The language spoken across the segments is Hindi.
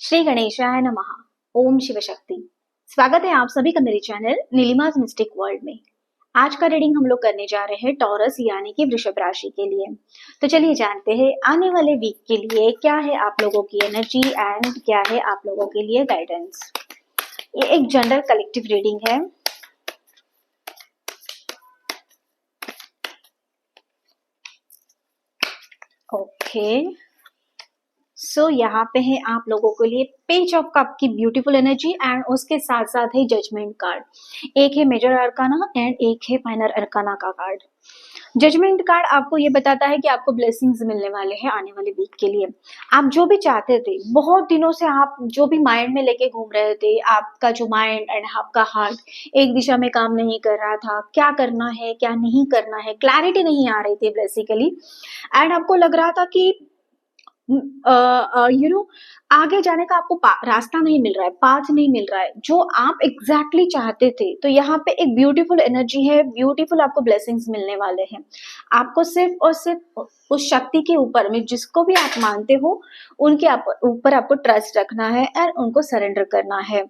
श्री गणेशाय नमः। ओम शिव शक्ति। स्वागत है आप सभी का मेरे चैनल नीलिमाज मिस्टिक वर्ल्ड में। आज का रीडिंग हम लोग करने जा रहे हैं टॉरस यानी कि वृषभ राशि के लिए। तो चलिए जानते हैं आने वाले वीक के लिए क्या है आप लोगों की एनर्जी एंड क्या है आप लोगों के लिए गाइडेंस। ये एक जनरल कलेक्टिव रीडिंग है। ओके सो यहाँ पे है आप लोगों के लिए पेज ऑफ कप की ब्यूटीफुल एनर्जी एंड उसके साथ साथ है जजमेंट कार्ड। एक है मेजर अरकाना एंड एक है फाइनल अरकाना का कार्ड। जजमेंट कार्ड आपको ये बताता है कि आपको ब्लेसिंग्स मिलने वाले हैं आने वाले वीक के लिए। आप जो भी चाहते थे बहुत दिनों से, आप जो भी माइंड में लेके घूम रहे थे, आपका जो माइंड एंड आपका हार्ट एक दिशा में काम नहीं कर रहा था, क्या करना है क्या नहीं करना है, क्लैरिटी नहीं आ रही थी बेसिकली। एंड आपको लग रहा था कि आगे जाने का आपको रास्ता नहीं मिल रहा है, पाथ नहीं मिल रहा है जो आप एग्जैक्टली चाहते थे। तो यहाँ पे एक ब्यूटीफुल एनर्जी है, ब्यूटीफुल आपको ब्लेसिंग्स मिलने वाले हैं। आपको सिर्फ और सिर्फ उस शक्ति के ऊपर में जिसको भी आप मानते हो उनके ऊपर आपको ट्रस्ट रखना है एंड उनको सरेंडर करना है।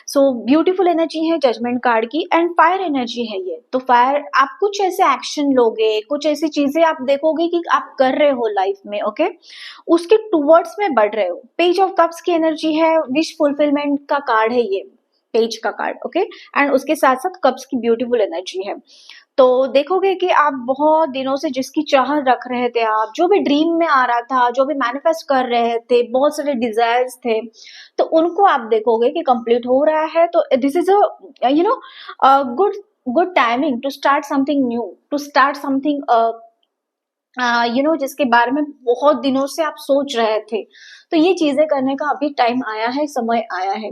सो ब्यूटीफुल एनर्जी है जजमेंट कार्ड की एंड फायर एनर्जी है ये। तो फायर, आप कुछ ऐसे एक्शन लोगे, कुछ ऐसी चीजें आप देखोगे कि आप कर रहे हो लाइफ में, ओके उसके टूवर्ड्स में बढ़ रहे हो। पेज ऑफ कप्स की एनर्जी है, विश फुलफिलमेंट का कार्ड है ये पेज का कार्ड, ओके एंड उसके साथ साथ कप्स की ब्यूटीफुल एनर्जी है। तो देखोगे कि आप बहुत दिनों से जिसकी चाहत रख रहे थे, आप जो भी ड्रीम में आ रहा था, जो भी मैनिफेस्ट कर रहे थे, बहुत सारे डिजायर्स थे, तो उनको आप देखोगे कि कंप्लीट हो रहा है। तो this is a good good timing to start something new, to start something जिसके बारे में बहुत दिनों से आप सोच रहे थे। तो ये चीजें करने का अभी टाइम आया है, समय आया है।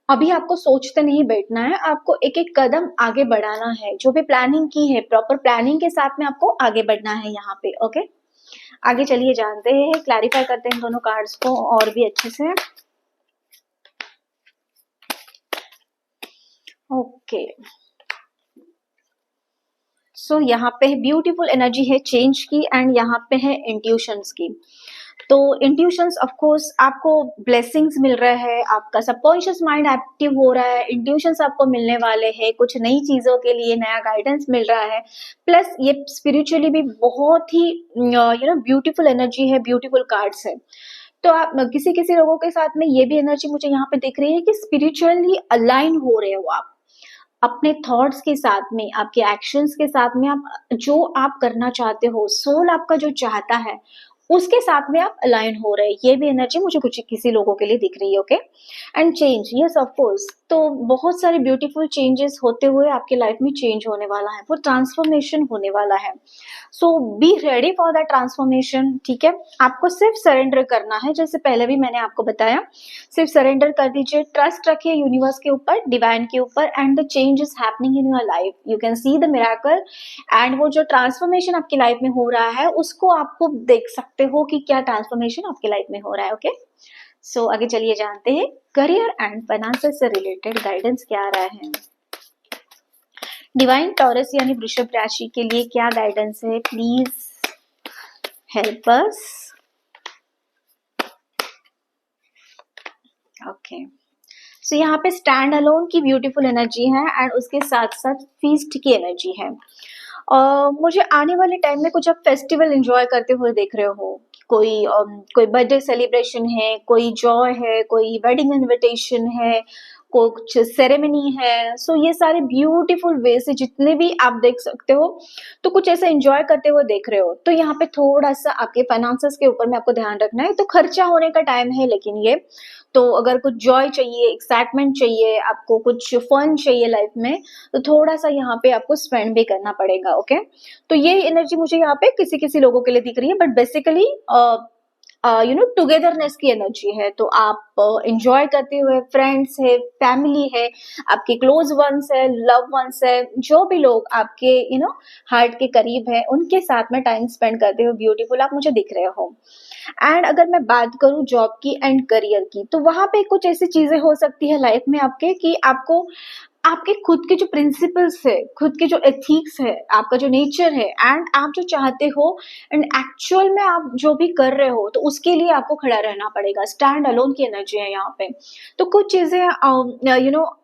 अभी आपको सोचते नहीं बैठना है, आपको एक एक कदम आगे बढ़ाना है। जो भी प्लानिंग की है प्रॉपर प्लानिंग के साथ में आपको आगे बढ़ना है यहाँ पे, ओके। आगे चलिए जानते हैं, क्लैरिफाई करते हैं दोनों कार्ड्स को और भी अच्छे से। ओके सो यहाँ पे ब्यूटीफुल एनर्जी है चेंज की एंड यहाँ पे है इंट्यूशंस की। तो इंट्यूशंस ऑफ कोर्स आपको ब्लेसिंग्स मिल रहा है, आपका सबकॉन्शियस माइंड एक्टिव हो रहा है, इंट्यूशंस आपको मिलने वाले हैं, कुछ नई चीजों के लिए नया गाइडेंस मिल रहा है। प्लस ये स्पिरिचुअली भी बहुत ही ब्यूटीफुल एनर्जी है, ब्यूटीफुल कार्ड्स है। तो आप किसी किसी लोगों के साथ में ये भी एनर्जी मुझे यहाँ पे दिख रही है कि स्पिरिचुअली अलाइन हो रहे हो आप अपने थॉट्स के साथ में, आपके एक्शंस के साथ में। आप जो आप करना चाहते हो, सोल आपका जो चाहता है उसके साथ में आप अलाइन हो रहे हैं। ये भी एनर्जी मुझे कुछ किसी लोगों के लिए दिख रही है, okay and change, yes of course. तो बहुत सारे ब्यूटीफुल चेंजेस होते हुए आपके लाइफ में चेंज होने वाला है, वो ट्रांसफॉर्मेशन होने वाला है। So be ready for that transformation, ठीक है। आपको सिर्फ सरेंडर करना है, जैसे पहले भी मैंने आपको बताया, सिर्फ सरेंडर कर दीजिए, ट्रस्ट रखिए यूनिवर्स के ऊपर, डिवाइन के ऊपर and the change is happening in your life, you can see the miracle. And वो जो ट्रांसफॉर्मेशन आपकी लाइफ में हो रहा है उसको आपको देख सकते हो कि क्या ट्रांसफॉर्मेशन आपकी लाइफ में हो रहा है, ओके। सो आगे चलिए जानते हैं करियर एंड फाइनेंस से रिलेटेड गाइडेंस क्या आ रहा है। डिवाइन टॉरस यानी वृषभ राशि के लिए क्या गाइडेंस है, please help us. Okay so यहाँ पे स्टैंड अलोन की ब्यूटीफुल एनर्जी है एंड उसके साथ साथ फीस्ट की एनर्जी है। मुझे आने वाले टाइम में कुछ आप फेस्टिवल एंजॉय करते हुए देख रहे हो। कोई बर्थडे सेलिब्रेशन है, कोई जॉय है, कोई वेडिंग इनविटेशन है, कुछ सेरेमनी है। सो ये सारे ब्यूटीफुल वे से जितने भी आप देख सकते हो, तो कुछ ऐसा एंजॉय करते हुए देख रहे हो। तो यहाँ पे थोड़ा सा आपके फाइनेंसेस के ऊपर में आपको ध्यान रखना है। तो खर्चा होने का टाइम है, लेकिन ये तो अगर कुछ जॉय चाहिए, एक्साइटमेंट चाहिए, आपको कुछ फन चाहिए लाइफ में, तो थोड़ा सा यहाँ पे आपको स्पेंड भी करना पड़ेगा, ओके। तो ये एनर्जी मुझे यहाँ पे किसी किसी लोगों के लिए दिख रही है, बट बेसिकली टुगेदरनेस की एनर्जी है। तो आप एंजॉय करते हुए, फ्रेंड्स है, फैमिली है, आपके क्लोज वंस है, लव वंस है, जो भी लोग आपके हार्ट के करीब है, उनके साथ में टाइम स्पेंड करते हुए ब्यूटीफुल आप मुझे दिख रहे हो। एंड अगर मैं बात करूं जॉब की एंड करियर की, तो वहां पे कुछ ऐसी चीजें हो सकती है लाइफ में आपके कि आपको आपके खुद के जो प्रिंसिपल्स है, खुद के जो एथिक्स है, आपका जो नेचर है एंड आप जो चाहते हो एंड एक्चुअल में आप जो भी कर रहे हो, तो उसके लिए आपको खड़ा रहना पड़ेगा। स्टैंड अलोन की एनर्जी है यहाँ पे। तो कुछ चीजें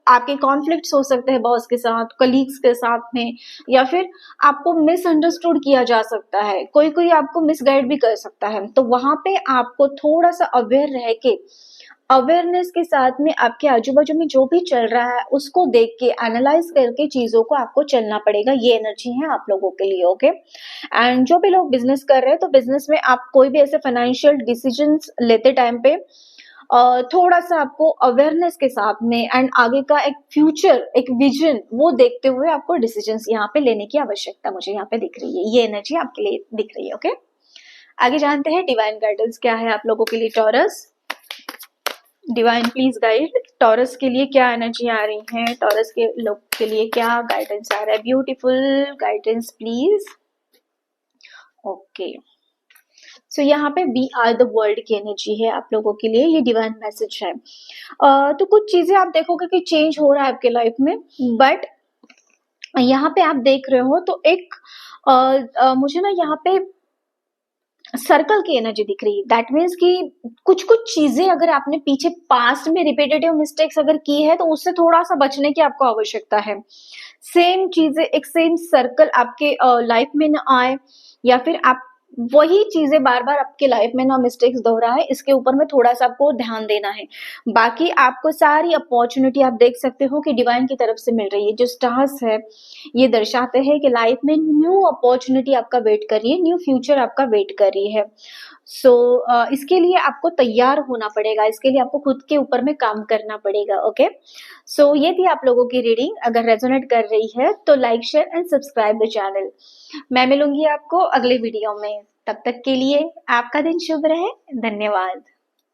आपके कॉन्फ्लिक्ट्स हो सकते हैं बॉस के साथ, कलीग्स के साथ में, या फिर आपको मिसअंडरस्टूड किया जा सकता है, कोई कोई आपको मिसगाइड भी कर सकता है। तो वहां पे आपको थोड़ा सा अवेयर रह के, अवेयरनेस के साथ में आपके आजू बाजू में जो भी चल रहा है उसको देख के, एनालाइज करके चीजों को आपको चलना पड़ेगा। ये एनर्जी है आप लोगों के लिए, ओके। एंड जो भी लोग बिजनेस कर रहे हैं, तो बिजनेस में आप कोई भी ऐसे फाइनेंशियल डिसीजंस लेते टाइम पे थोड़ा सा आपको अवेयरनेस के साथ में एंड आगे का एक फ्यूचर, एक विजन वो देखते हुए आपको डिसीजंस यहाँ पे लेने की आवश्यकता मुझे यहाँ पे दिख रही है। ये एनर्जी आपके लिए दिख रही है, ओके। आगे जानते हैं डिवाइन गाइडेंस क्या है आप लोगों के लिए। Taurus, divine please guide, taurus के लिए क्या एनर्जी आ रही है, टॉरस के लोग के लिए क्या गाइडेंस आ रहा है। Beautiful guidance please, okay. So यहाँ पे वी आर द वर्ल्ड की एनर्जी है आप लोगों के लिए, ये डिवाइन मैसेज है। तो कुछ चीजें आप देखोगे कि चेंज हो रहा है आपके लाइफ में, बट यहाँ पे आप देख रहे हो तो एक मुझे ना यहाँ पे सर्कल की एनर्जी दिख रही है। दैट मीन्स कि कुछ कुछ चीजें अगर आपने पीछे पास्ट में रिपीटेटिव मिस्टेक्स अगर की है, तो उससे थोड़ा सा बचने की आपको आवश्यकता है। सेम चीजें, एक सेम सर्कल आपके लाइफ में ना आए, या फिर आप वही चीजें बार बार आपके लाइफ में ना मिस्टेक्स दोहराए, इसके ऊपर में थोड़ा सा आपको ध्यान देना है। बाकी आपको सारी अपॉर्चुनिटी आप देख सकते हो कि डिवाइन की तरफ से मिल रही है। जो स्टार्स है ये दर्शाते हैं कि लाइफ में न्यू अपॉर्चुनिटी आपका वेट कर रही है, न्यू फ्यूचर आपका वेट कर रही है। सो इसके लिए आपको तैयार होना पड़ेगा, इसके लिए आपको खुद के ऊपर में काम करना पड़ेगा, ओके। सो ये थी आप लोगों की रीडिंग। अगर रेजोनेट कर रही है तो like, share and subscribe the channel. मैं मिलूंगी आपको अगले वीडियो में। तब तक के लिए आपका दिन शुभ रहे। धन्यवाद।